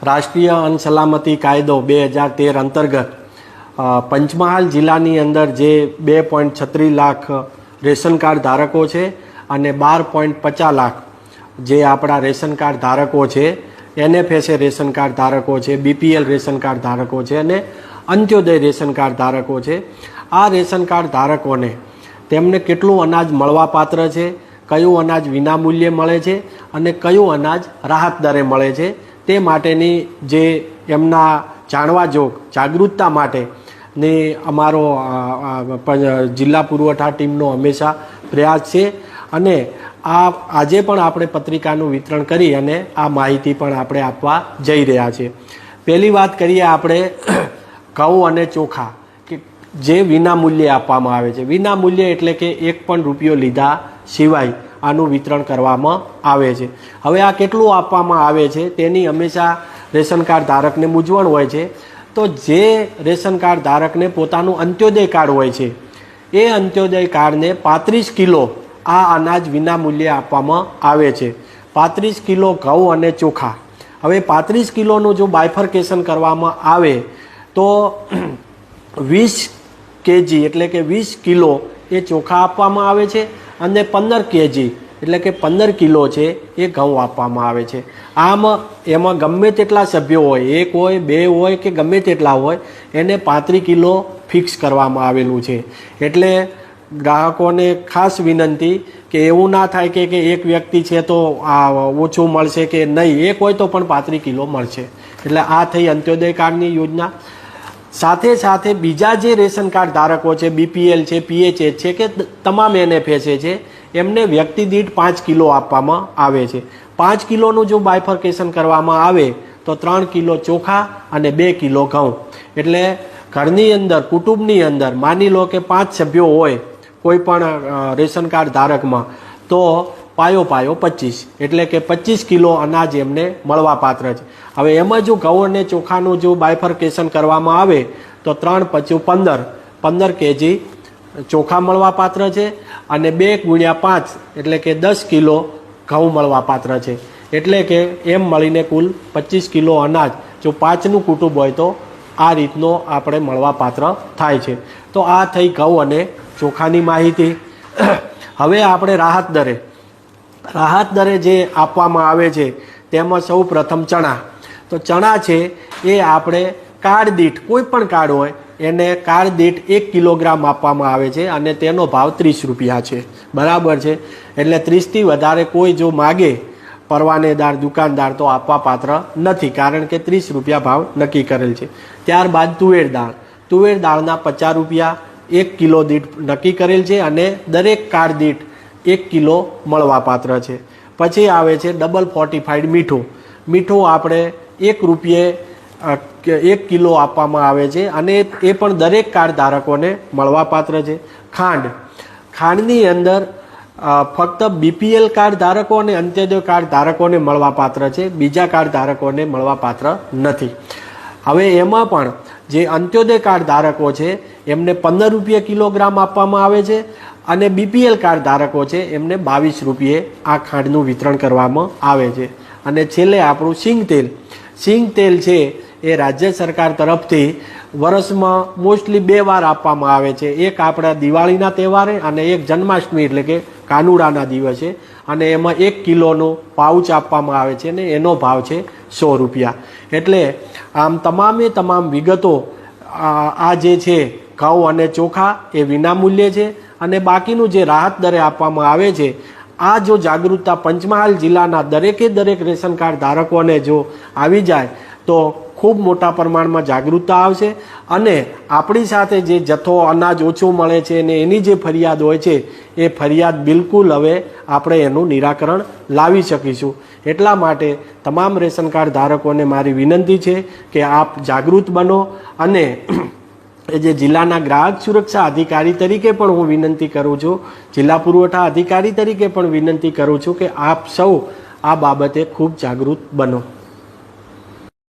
રાષ્ટ્રીય અન્ન સલામતી કાયદો 2013 અંતર્ગત પંચમહાલ જિલ્લાની અંદર જે 2.36 લાખ રેશન કાર્ડ ધારકો છે અને 12.50 લાખ જે આપણા રેશન કાર્ડ ધારકો છે, NFSA રેશન કાર્ડ ધારકો છે, BPL રેશન કાર્ડ ધારકો છે અને અંત્યોદય રેશન કાર્ડ ધારકો છે. આ રેશન કાર્ડ ધારકોને તેમને કેટલું અનાજ મળવાપાત્ર છે, કયું અનાજ વિનામૂલ્યે મળે છે અને કયું અનાજ રાહત દરે મળે છે તે માટેની જે એમના જાણવા જોગ જાગૃતતા માટે ને અમારો જિલ્લા પુરવઠા ટીમનો હંમેશા પ્રયાસ છે. અને આજે પણ આપણે પત્રિકાનું વિતરણ કરી અને આ માહિતી પણ આપણે આપવા જઈ રહ્યા છીએ. પહેલી વાત કરીએ આપણે ઘઉં અને ચોખા કે જે વિનામૂલ્યે આપવામાં આવે છે. વિનામૂલ્યે એટલે કે 1 પણ રૂપિયો લીધા સિવાય આનું વિતરણ કરવામાં આવે છે. હવે આ કેટલું આપવામાં આવે છે તેની હંમેશા રેશન કાર્ડ ધારકને મૂંઝવણ હોય છે. તો જે રેશન કાર્ડ ધારકને પોતાનું અંત્યોદય કાર્ડ હોય છે એ અંત્યોદય કાર્ડને 35 કિલો આ અનાજ વિનામૂલ્યે આપવામાં આવે છે. 35 કિલો ઘઉં અને ચોખા. હવે 35 કિલોનું જો બાયફર્કેશન કરવામાં આવે તો 20 કેજી એટલે કે 20 કિલો એ ચોખા આપવામાં આવે છે અને 15 કેજી એટલે કે 15 કિલો છે એ ઘઉં આપવામાં આવે છે. આમ એમાં ગમે તેટલા સભ્યો હોય, 1 હોય 2 હોય કે ગમે તેટલા હોય, એને 35 કિલો ફિક્સ કરવામાં આવેલું છે. એટલે ગ્રાહકોને ખાસ વિનંતી કે એવું ના થાય કે એક વ્યક્તિ છે તો ઓછું મળશે કે નહીં, 1 હોય તો પણ 35 કિલો મળશે. એટલે આ થઈ અંત્યોદય કાર્ડની યોજના. સાથે સાથે બીજા જે રેશન કાર્ડ ધારકો છે, BPL છે, PHS છે કે તમામ NFSA છે, એમને વ્યક્તિ દીઠ 5 કિલો આપવામાં આવે છે. 5 કિલોનું જો બાયફર્કેશન કરવામાં આવે તો 3 કિલો ચોખા અને 2 કિલો ઘઉં. એટલે ઘરની અંદર, કુટુંબની અંદર માની લો કે 5 સભ્યો હોય કોઈ પણ રેશન કાર્ડ ધારકમાં, તો પાયો 25 એટલે કે 25 કિલો અનાજ એમને મળવાપાત્ર છે. હવે એમાં જો ઘઉં અને ચોખાનું જો બાયફર્કેશન કરવામાં આવે તો 3 × 15 કેજી ચોખા મળવાપાત્ર છે અને 2 × 5 એટલે કે 10 કિલો ઘઉં મળવાપાત્ર છે. એટલે કે એમ મળીને કુલ 25 કિલો અનાજ જો 5નું કુટુંબ હોય તો આ રીતનો આપણે મળવાપાત્ર થાય છે. તો આ થઈ ઘઉં અને ચોખાની માહિતી. હવે આપણે રાહત દરે જે આપવામાં આવે છે તેમાં સૌ પ્રથમ ચણા. તો ચણા છે એ આપણે કાર્ડ દીઠ, કોઈ પણ કાર્ડ હોય એને કાર્ડ દીઠ 1 કિલોગ્રામ આપવામાં આવે છે અને તેનો ભાવ 30 રૂપિયા છે. બરાબર છે. એટલે 30થી વધારે કોઈ જો માગે પરવાનેદાર દુકાનદાર તો આપવા પાત્ર નથી, કારણ કે 30 રૂપિયા ભાવ નક્કી કરેલ છે. ત્યારબાદ તુવેર દાળના 50 રૂપિયા 1 કિલો દીઠ નક્કી કરેલ છે અને દરેક કાર્ડ દીઠ 1 કિલો મળવાપાત્ર છે. પછી આવે છે ડબલ ફોર્ટિફાઈડ મીઠું આપણે 1 રૂપિયે 1 કિલો આપવામાં આવે છે અને એ પણ દરેક કાર્ડ ધારકોને મળવાપાત્ર છે. ખાંડની અંદર ફક્ત BPL કાર્ડ ધારકો અને અંત્યોદય કાર્ડ ધારકોને મળવાપાત્ર છે, બીજા કાર્ડ ધારકોને મળવાપાત્ર નથી. હવે એમાં પણ જે અંત્યોદય કાર્ડ ધારકો છે એમને 15 રૂપિયા કિલોગ્રામ આપવામાં આવે છે અને BPL કાર્ડ ધારકો છે એમને 22 રૂપિયે આ ખાંડનું વિતરણ કરવામાં આવે છે. અને છેલ્લે આપણું સિંગ તેલ છે એ રાજ્ય સરકાર તરફથી વર્ષમાં મોસ્ટલી 2 વાર આપવામાં આવે છે. એક આપણા દિવાળીના તહેવારે અને એક જન્માષ્ટમી એટલે કે કાનુડાના દિવસે, અને એમાં 1 કિલોનો પાઉચ આપવામાં આવે છે અને એનો ભાવ છે 100 રૂપિયા. એટલે આમ તમામ વિગતો આ જે છે ઘઉં અને ચોખા એ વિનામૂલ્યે છે અને બાકીનું જે રાહત દરે આપવામાં આવે છે, આ જો જાગૃતતા પંચમહાલ જિલ્લાના દરેકે દરેક રેશન કાર્ડ ધારકોને જો આવી જાય તો ખૂબ મોટા પ્રમાણમાં જાગૃતતા આવશે અને આપણી સાથે જે જથ્થો અનાજ ઓછું મળે છે અને એની જે ફરિયાદ હોય છે એ ફરિયાદ બિલકુલ હવે આપણે એનું નિરાકરણ લાવી શકીશું. એટલા માટે તમામ રેશન કાર્ડ ધારકોને મારી વિનંતી છે કે આપ જાગૃત બનો અને જે જિલ્લાના ગ્રાહક સુરક્ષા અધિકારી તરીકે પણ હું વિનંતી કરું છું, જિલ્લા પુરવઠા અધિકારી તરીકે પણ વિનંતી કરું છું કે આપ સૌ આ બાબતે ખૂબ જાગૃત બનો.